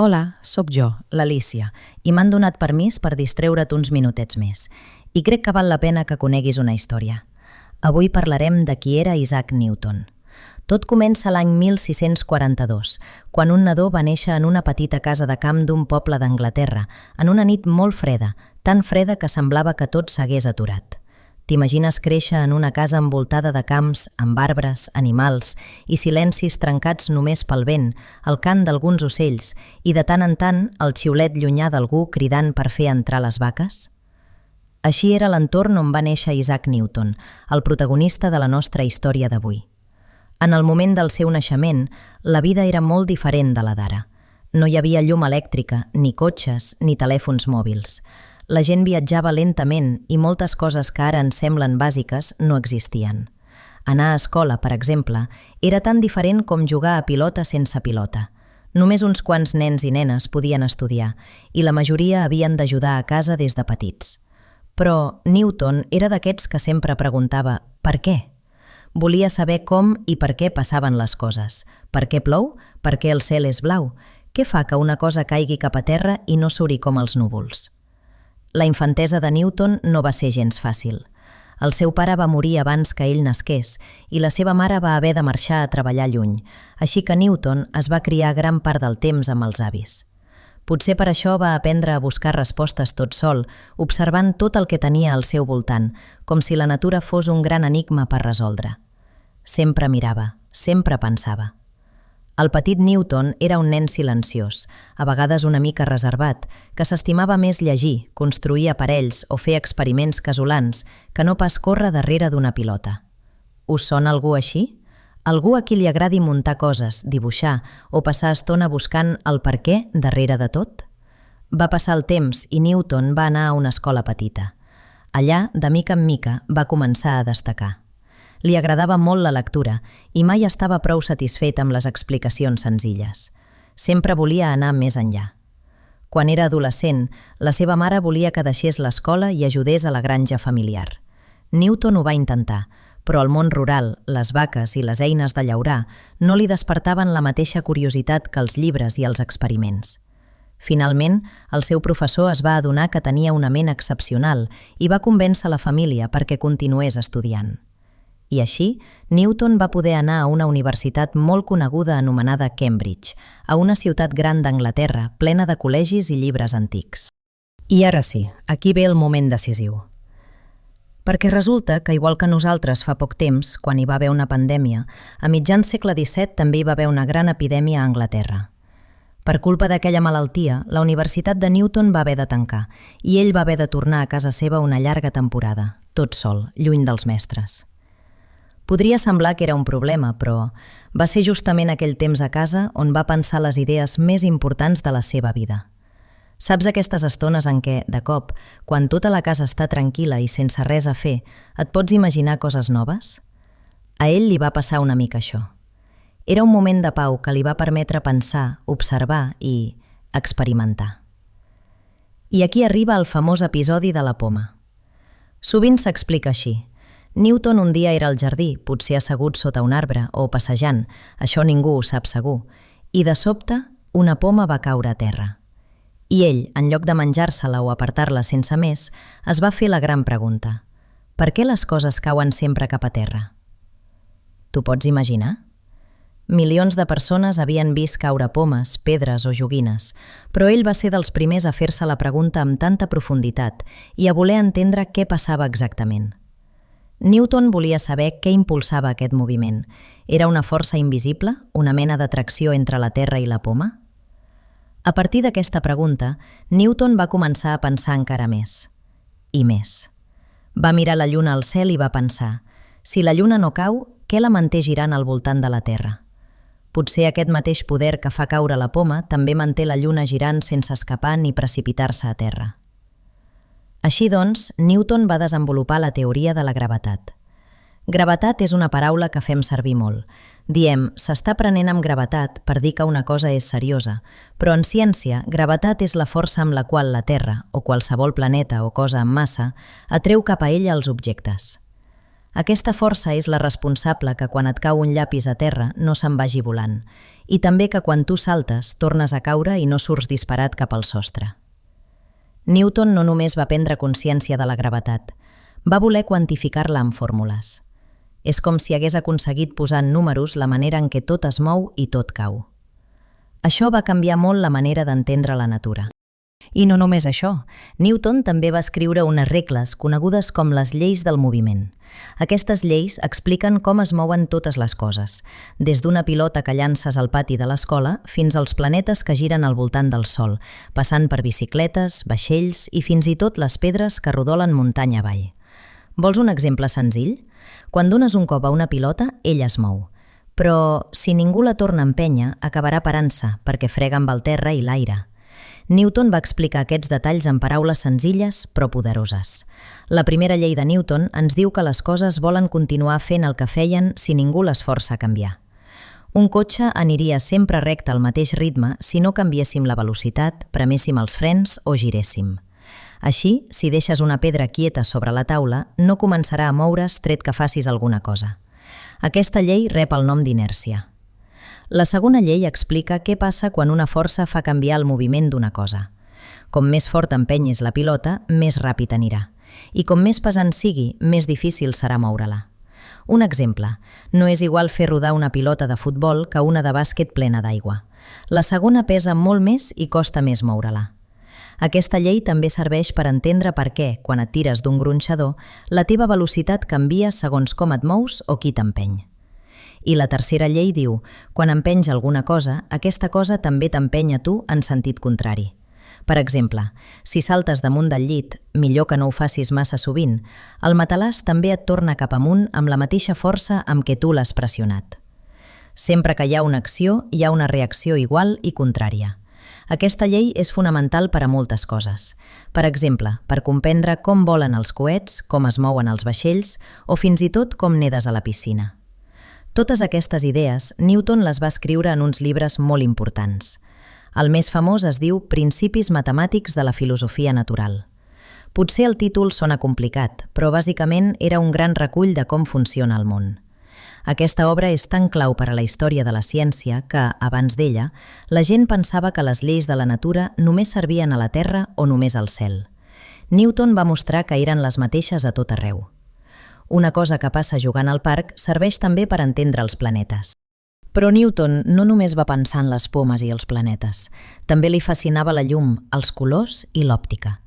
Hola, sóc jo, l'Alícia, i m'han donat permís per distreure't uns minutets més. I crec que val la pena que coneguis una història. Avui parlarem de qui era Isaac Newton. Tot comença l'any 1642, quan un nadó va néixer en una petita casa de camp d'un poble d'Anglaterra, en una nit molt freda, tan freda que semblava que tot s'hagués aturat. T'imagines créixer en una casa envoltada de camps, amb arbres, animals i silencis trencats només pel vent, el cant d'alguns ocells i de tant en tant el xiulet llunyà d'algú cridant per fer entrar les vaques? Així era l'entorn on va néixer Isaac Newton, el protagonista de la nostra història d'avui. En el moment del seu naixement, la vida era molt diferent de la d'ara. No hi havia llum elèctrica, ni cotxes, ni telèfons mòbils. La gent viatjava lentament i moltes coses que ara ens semblen bàsiques no existien. Anar a escola, per exemple, era tan diferent com jugar a pilota sense pilota. Només uns quants nens i nenes podien estudiar i la majoria havien d'ajudar a casa des de petits. Però Newton era d'aquests que sempre preguntava «per què?». Volia saber com i per què passaven les coses. Per què plou? Per què el cel és blau? Què fa que una cosa caigui cap a terra i no suri com els núvols? La infantesa de Newton no va ser gens fàcil. El seu pare va morir abans que ell nasqués i la seva mare va haver de marxar a treballar lluny, així que Newton es va criar gran part del temps amb els avis. Potser per això va aprendre a buscar respostes tot sol, observant tot el que tenia al seu voltant, com si la natura fos un gran enigma per resoldre. Sempre mirava, sempre pensava. El petit Newton era un nen silenciós, a vegades una mica reservat, que s'estimava més llegir, construir aparells o fer experiments casolans que no pas córrer darrere d'una pilota. Us sona algú així? Algú a qui li agradi muntar coses, dibuixar o passar estona buscant el per què darrere de tot? Va passar el temps i Newton va anar a una escola petita. Allà, de mica en mica, va començar a destacar. Li agradava molt la lectura i mai estava prou satisfet amb les explicacions senzilles. Sempre volia anar més enllà. Quan era adolescent, la seva mare volia que deixés l'escola i ajudés a la granja familiar. Newton ho va intentar, però el món rural, les vaques i les eines de llaurar no li despertaven la mateixa curiositat que els llibres i els experiments. Finalment, el seu professor es va adonar que tenia una ment excepcional i va convèncer la família perquè continués estudiant. I així, Newton va poder anar a una universitat molt coneguda anomenada Cambridge, a una ciutat gran d'Anglaterra, plena de col·legis i llibres antics. I ara sí, aquí ve el moment decisiu. Perquè resulta que, igual que nosaltres fa poc temps, quan hi va haver una pandèmia, a mitjans segle XVII també hi va haver una gran epidèmia a Anglaterra. Per culpa d'aquella malaltia, la Universitat de Newton va haver de tancar i ell va haver de tornar a casa seva una llarga temporada, tot sol, lluny dels mestres. Podria semblar que era un problema, però va ser justament aquell temps a casa on va pensar les idees més importants de la seva vida. Saps aquestes estones en què, de cop, quan tota la casa està tranquil·la i sense res a fer, et pots imaginar coses noves? A ell li va passar una mica això. Era un moment de pau que li va permetre pensar, observar i experimentar. I aquí arriba el famós episodi de la poma. Sovint s'explica així. Newton un dia era al jardí, potser assegut sota un arbre o passejant, això ningú ho sap segur, i de sobte una poma va caure a terra. I ell, en lloc de menjar-se-la o apartar-la sense més, es va fer la gran pregunta. Per què les coses cauen sempre cap a terra? T'ho pots imaginar? Milions de persones havien vist caure pomes, pedres o joguines, però ell va ser dels primers a fer-se la pregunta amb tanta profunditat i a voler entendre què passava exactament. Newton volia saber què impulsava aquest moviment. Era una força invisible, una mena d'atracció entre la terra i la poma? A partir d'aquesta pregunta, Newton va començar a pensar encara més. I més. Va mirar la lluna al cel i va pensar, si la lluna no cau, què la manté girant al voltant de la Terra? Potser aquest mateix poder que fa caure la poma també manté la lluna girant sense escapar ni precipitar-se a terra. Així doncs, Newton va desenvolupar la teoria de la gravetat. Gravetat és una paraula que fem servir molt. Diem, s'està prenent amb gravetat per dir que una cosa és seriosa, però en ciència, gravetat és la força amb la qual la Terra, o qualsevol planeta o cosa amb massa, atreu cap a ella els objectes. Aquesta força és la responsable que quan et cau un llapis a terra no se'n vagi volant, i també que quan tu saltes tornes a caure i no surts disparat cap al sostre. Newton no només va prendre consciència de la gravetat, va voler quantificar-la amb fórmules. És com si hagués aconseguit posar en números la manera en què tot es mou i tot cau. Això va canviar molt la manera d'entendre la natura. I no només això, Newton també va escriure unes regles conegudes com les lleis del moviment. Aquestes lleis expliquen com es mouen totes les coses, des d'una pilota que llances al pati de l'escola fins als planetes que giren al voltant del Sol, passant per bicicletes, vaixells i fins i tot les pedres que rodolen muntanya avall. Vols un exemple senzill? Quan dones un cop a una pilota, ella es mou. Però si ningú la torna a empènyer, acabarà parant-se perquè frega amb el terra i l'aire. Newton va explicar aquests detalls en paraules senzilles però poderoses. La primera llei de Newton ens diu que les coses volen continuar fent el que feien si ningú les força a canviar. Un cotxe aniria sempre recte al mateix ritme si no canviéssim la velocitat, preméssim els frens o giréssim. Així, si deixes una pedra quieta sobre la taula, no començarà a moure's tret que facis alguna cosa. Aquesta llei rep el nom d'inèrcia. La segona llei explica què passa quan una força fa canviar el moviment d'una cosa. Com més fort empenyis la pilota, més ràpid anirà. I com més pesant sigui, més difícil serà moure-la. Un exemple, no és igual fer rodar una pilota de futbol que una de bàsquet plena d'aigua. La segona pesa molt més i costa més moure-la. Aquesta llei també serveix per entendre per què, quan et tires d'un gronxador, la teva velocitat canvia segons com et mous o qui t'empeny. I la tercera llei diu, quan empenys alguna cosa, aquesta cosa també t'empeny a tu en sentit contrari. Per exemple, si saltes damunt del llit, millor que no ho facis massa sovint, el matalàs també et torna cap amunt amb la mateixa força amb què tu l'has pressionat. Sempre que hi ha una acció, hi ha una reacció igual i contrària. Aquesta llei és fonamental per a moltes coses. Per exemple, per comprendre com volen els coets, com es mouen els vaixells o fins i tot com nedes a la piscina. Totes aquestes idees, Newton les va escriure en uns llibres molt importants. El més famós es diu Principis matemàtics de la filosofia natural. Potser el títol sona complicat, però bàsicament era un gran recull de com funciona el món. Aquesta obra és tan clau per a la història de la ciència que, abans d'ella, la gent pensava que les lleis de la natura només servien a la Terra o només al cel. Newton va mostrar que eren les mateixes a tot arreu. Una cosa que passa jugant al parc serveix també per entendre els planetes. Però Newton no només va pensar en les pomes i els planetes, també li fascinava la llum, els colors i l'òptica.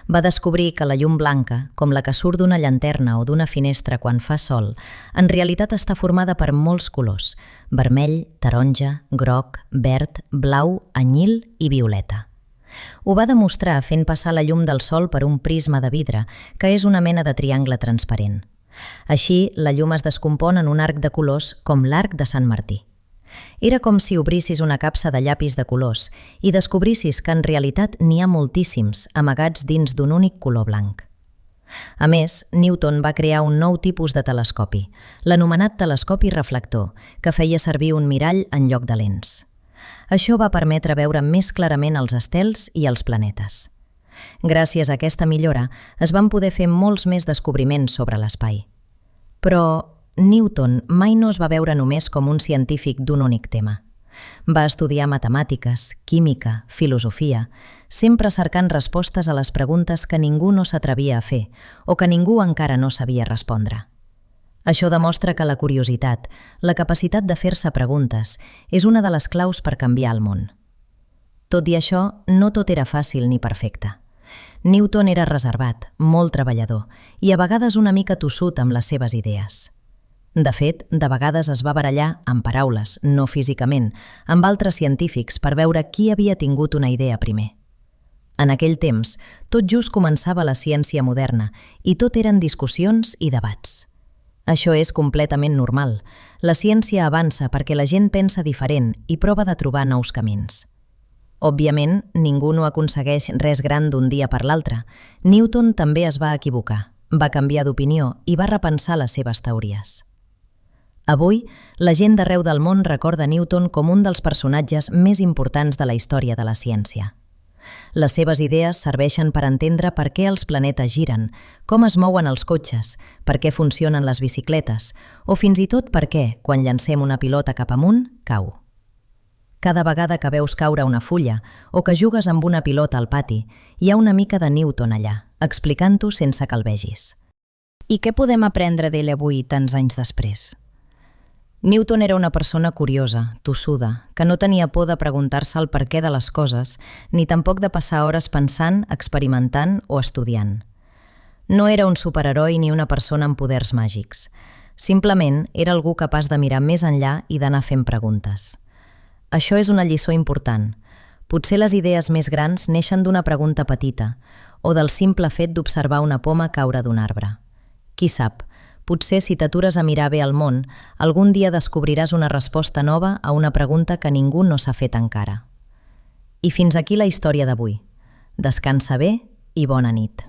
Va descobrir que la llum blanca, com la que surt d'una llanterna o d'una finestra quan fa sol, en realitat està formada per molts colors: vermell, taronja, groc, verd, blau, anyil i violeta. Ho va demostrar fent passar la llum del sol per un prisma de vidre, que és una mena de triangle transparent. Així, la llum es descompon en un arc de colors com l'arc de Sant Martí. Era com si obrissis una capsa de llapis de colors i descobrissis que en realitat n'hi ha moltíssims amagats dins d'un únic color blanc. A més, Newton va crear un nou tipus de telescopi, l'anomenat telescopi reflector, que feia servir un mirall en lloc de lents. Això va permetre veure més clarament els estels i els planetes. Gràcies a aquesta millora, es van poder fer molts més descobriments sobre l'espai. Però Newton mai no es va veure només com un científic d'un únic tema. Va estudiar matemàtiques, química, filosofia, sempre cercant respostes a les preguntes que ningú no s'atrevia a fer o que ningú encara no sabia respondre. Això demostra que la curiositat, la capacitat de fer-se preguntes, és una de les claus per canviar el món. Tot i això, no tot era fàcil ni perfecte. Newton era reservat, molt treballador i a vegades una mica tossut amb les seves idees. De fet, de vegades es va barallar, amb paraules, no físicament, amb altres científics per veure qui havia tingut una idea primer. En aquell temps, tot just començava la ciència moderna i tot eren discussions i debats. Això és completament normal. La ciència avança perquè la gent pensa diferent i prova de trobar nous camins. Òbviament, ningú no aconsegueix res gran d'un dia per l'altre. Newton també es va equivocar, va canviar d'opinió i va repensar les seves teories. Avui, la gent d'arreu del món recorda Newton com un dels personatges més importants de la història de la ciència. Les seves idees serveixen per entendre per què els planetes giren, com es mouen els cotxes, per què funcionen les bicicletes, o fins i tot per què, quan llancem una pilota cap amunt, cau. Cada vegada que veus caure una fulla o que jugues amb una pilota al pati, hi ha una mica de Newton allà, explicant-ho sense que el vegis. I què podem aprendre d'ell avui, tants anys després? Newton era una persona curiosa, tossuda, que no tenia por de preguntar-se el perquè de les coses, ni tampoc de passar hores pensant, experimentant o estudiant. No era un superheroi ni una persona amb poders màgics. Simplement era algú capaç de mirar més enllà i d'anar fent preguntes. Això és una lliçó important. Potser les idees més grans neixen d'una pregunta petita o del simple fet d'observar una poma caure d'un arbre. Qui sap, potser si t'atures a mirar bé el món, algun dia descobriràs una resposta nova a una pregunta que ningú no s'ha fet encara. I fins aquí la història d'avui. Descansa bé i bona nit.